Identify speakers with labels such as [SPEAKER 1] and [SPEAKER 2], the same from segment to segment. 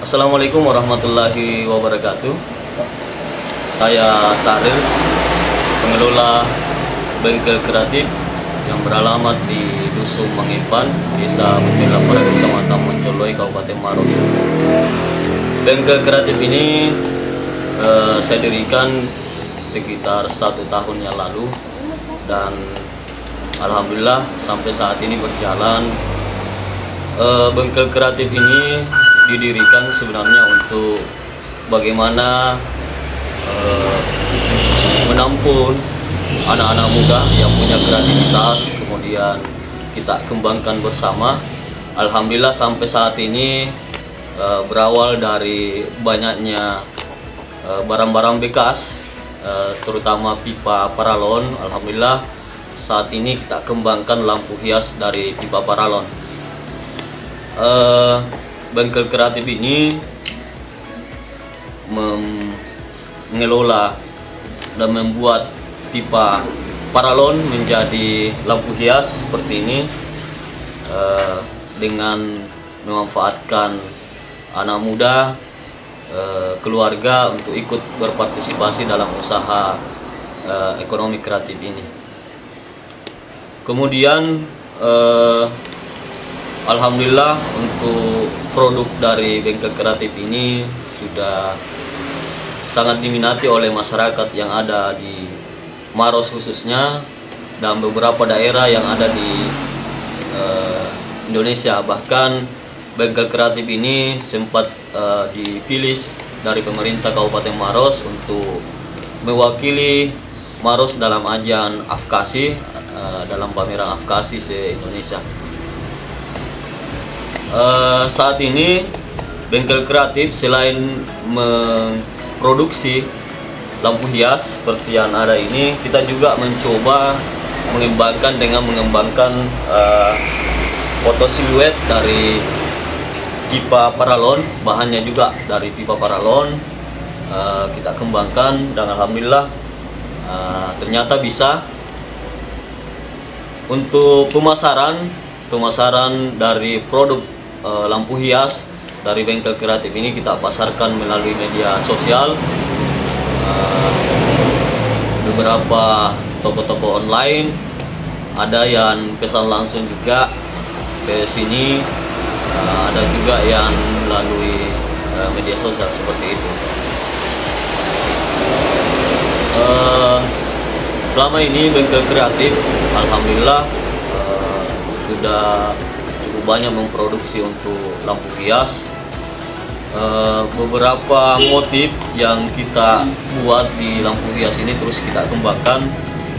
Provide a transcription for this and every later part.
[SPEAKER 1] Assalamualaikum warahmatullahi wabarakatuh. Saya Saril, pengelola bengkel kreatif yang beralamat di Dusun Mangimpan, Desa Betila Pare, Kecamatan Moncoloi, Kabupaten Maros. Bengkel kreatif ini saya dirikan sekitar 1 tahun yang lalu, dan alhamdulillah sampai saat ini berjalan. Bengkel kreatif ini didirikan sebenarnya untuk bagaimana menampung anak-anak muda yang punya kreativitas, kemudian kita kembangkan bersama. Alhamdulillah sampai saat ini berawal dari banyaknya barang-barang bekas, terutama pipa paralon. Alhamdulillah saat ini kita kembangkan lampu hias dari pipa paralon. Bengkel kreatif ini mengelola dan membuat pipa paralon menjadi lampu hias seperti ini, dengan memanfaatkan anak muda, keluarga untuk ikut berpartisipasi dalam usaha ekonomi kreatif ini. Kemudian alhamdulillah untuk produk dari bengkel kreatif ini sudah sangat diminati oleh masyarakat yang ada di Maros khususnya, dan beberapa daerah yang ada di Indonesia. Bahkan bengkel kreatif ini sempat dipilih dari pemerintah Kabupaten Maros untuk mewakili Maros dalam ajang AFKASI, dalam pameran AFKASI se-Indonesia. Saat ini bengkel kreatif selain memproduksi lampu hias seperti yang ada ini, kita juga mencoba mengembangkan foto siluet dari pipa paralon. Bahannya juga dari pipa paralon kita kembangkan, dan alhamdulillah ternyata bisa. Untuk pemasaran dari produk lampu hias dari bengkel kreatif ini kita pasarkan melalui media sosial, beberapa toko-toko online, ada yang pesan langsung juga ke sini, ada juga yang melalui media sosial seperti itu. Selama ini bengkel kreatif alhamdulillah sudah cukup banyak memproduksi untuk lampu hias. Beberapa motif yang kita buat di lampu hias ini terus kita kembangkan,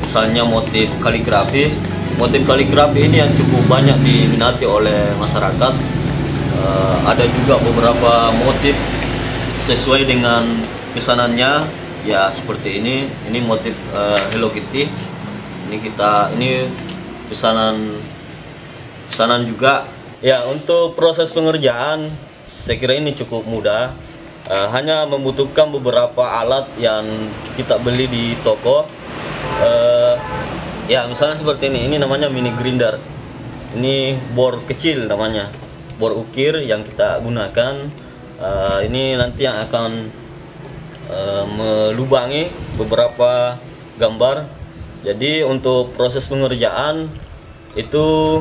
[SPEAKER 1] misalnya motif kaligrafi. Motif kaligrafi ini yang cukup banyak diminati oleh masyarakat. Ada juga beberapa motif sesuai dengan pesanannya, ya seperti ini. Ini motif Hello Kitty. Ini pesanan juga. Ya, untuk proses pengerjaan saya kira ini cukup mudah. Hanya membutuhkan beberapa alat yang kita beli di toko. Ya, misalnya seperti ini namanya mini grinder. Ini bor kecil namanya, bor ukir yang kita gunakan. Ini nanti yang akan melubangi beberapa gambar. Jadi untuk proses pengerjaan itu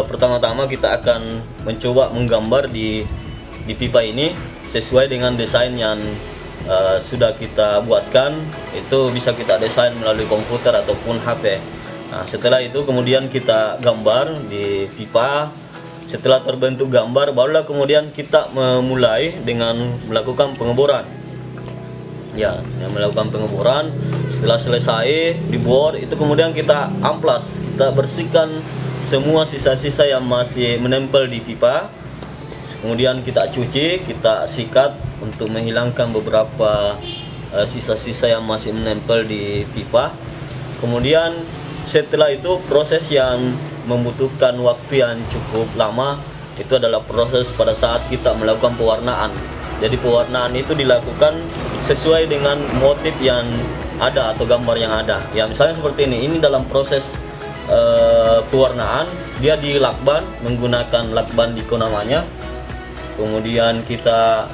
[SPEAKER 1] pertama-tama kita akan mencoba menggambar di pipa ini sesuai dengan desain yang sudah kita buatkan. Itu bisa kita desain melalui komputer ataupun HP. Nah, setelah itu kemudian kita gambar di pipa. Setelah terbentuk gambar, barulah kemudian kita memulai dengan melakukan pengeboran. Ya, yang melakukan pengeboran. Setelah selesai dibor, itu kemudian kita amplas, kita bersihkan semua sisa-sisa yang masih menempel di pipa. Kemudian kita cuci, kita sikat untuk menghilangkan beberapa sisa-sisa yang masih menempel di pipa. Kemudian setelah itu proses yang membutuhkan waktu yang cukup lama itu adalah proses pada saat kita melakukan pewarnaan. Jadi pewarnaan itu dilakukan sesuai dengan motif yang ada atau gambar yang ada. Ya, misalnya seperti ini dalam proses pewarnaan dia dilakban menggunakan lakban diko namanya. kemudian kita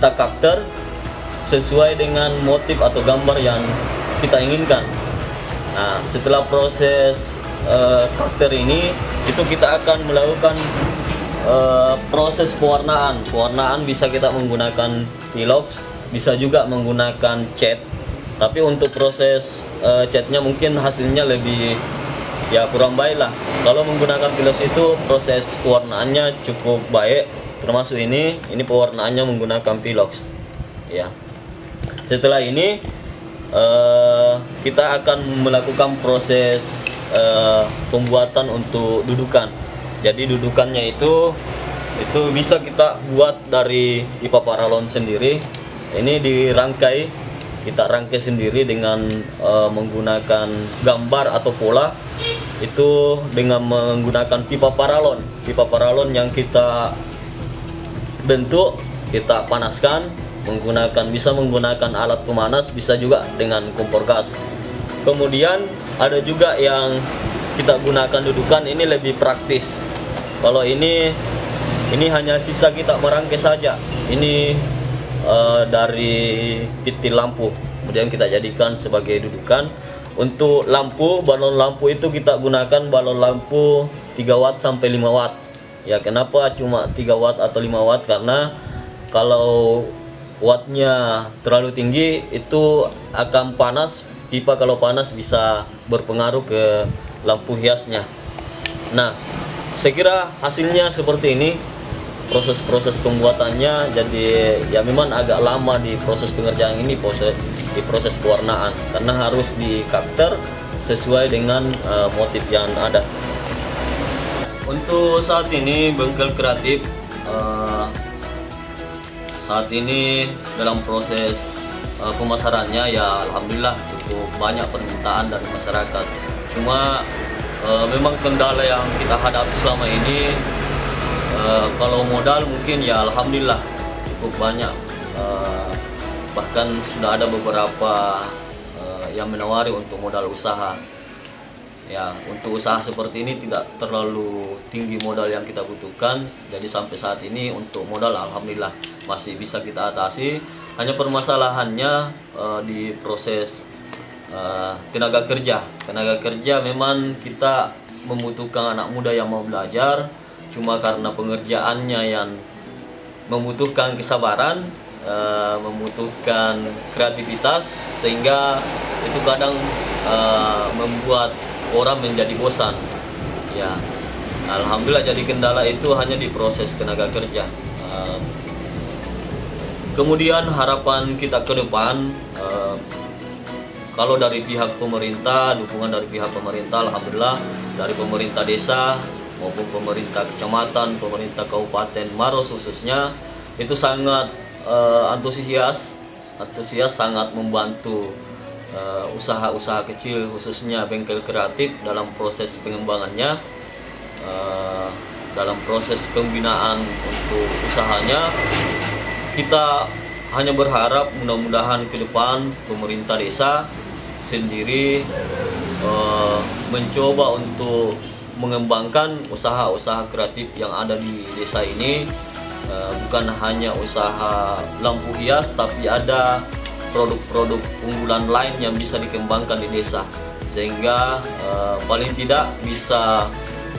[SPEAKER 1] capture sesuai dengan motif atau gambar yang kita inginkan. Nah, setelah proses capture ini, itu kita akan melakukan proses pewarnaan. Pewarnaan bisa kita menggunakan Pilox, bisa juga menggunakan cat. Tapi untuk proses catnya mungkin hasilnya lebih ya kurang baik lah. Kalau menggunakan Pilox itu proses pewarnaannya cukup baik, termasuk ini pewarnaannya menggunakan Pilox. Ya. Setelah ini kita akan melakukan proses pembuatan untuk dudukan. Jadi dudukannya itu bisa kita buat dari pipa paralon sendiri. Ini kita rangkai sendiri dengan menggunakan gambar atau pola itu dengan menggunakan pipa paralon yang kita bentuk, kita panaskan bisa menggunakan alat pemanas, bisa juga dengan kompor gas. Kemudian ada juga yang kita gunakan dudukan, ini lebih praktis. Kalau ini hanya sisa kita merangkai saja. Ini dari fitil lampu, kemudian kita jadikan sebagai dudukan. Untuk lampu, balon lampu itu kita gunakan balon lampu 3 watt sampai 5 watt. Ya, kenapa cuma 3 watt atau 5 watt? Karena kalau wattnya terlalu tinggi itu akan panas. Pipa kalau panas bisa berpengaruh ke lampu hiasnya. Nah, saya kira hasilnya seperti ini. Proses pembuatannya, jadi ya memang agak lama di proses pengerjaan ini, di proses pewarnaan, karena harus di capture sesuai dengan motif yang ada. Untuk saat ini bengkel kreatif saat ini dalam proses pemasarannya, ya alhamdulillah cukup banyak permintaan dari masyarakat. Cuma memang kendala yang kita hadapi selama ini, kalau modal mungkin ya alhamdulillah cukup banyak, bahkan sudah ada beberapa yang menawari untuk modal usaha. Ya, untuk usaha seperti ini tidak terlalu tinggi modal yang kita butuhkan, jadi sampai saat ini untuk modal alhamdulillah masih bisa kita atasi. Hanya permasalahannya di proses tenaga kerja memang kita membutuhkan anak muda yang mau belajar, cuma karena pengerjaannya yang membutuhkan kesabaran, membutuhkan kreativitas, sehingga itu kadang membuat orang menjadi bosan. Ya, alhamdulillah jadi kendala itu hanya di proses tenaga kerja. Kemudian harapan kita ke depan, kalau dari pihak pemerintah, dukungan dari pihak pemerintah, alhamdulillah dari pemerintah desa maupun pemerintah kecamatan, pemerintah Kabupaten Maros khususnya, itu sangat antusias sangat membantu usaha-usaha kecil, khususnya bengkel kreatif dalam proses pengembangannya, dalam proses pembinaan untuk usahanya. Kita hanya berharap mudah-mudahan ke depan pemerintah desa sendiri mencoba untuk mengembangkan usaha-usaha kreatif yang ada di desa ini, bukan hanya usaha lampu hias, tapi ada produk-produk unggulan lain yang bisa dikembangkan di desa, sehingga paling tidak bisa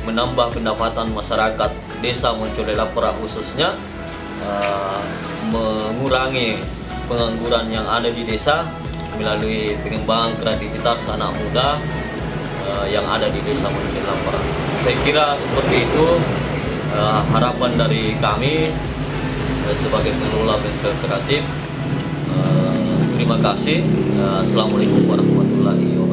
[SPEAKER 1] menambah pendapatan masyarakat desa Moncolelapora, khususnya mengurangi pengangguran yang ada di desa melalui pengembangan kreativitas anak muda yang ada di desa Moncolelapora. Saya kira seperti itu harapan dari kami sebagai pengelola bengkel kreatif. Terima kasih. Assalamualaikum warahmatullahi wabarakatuh.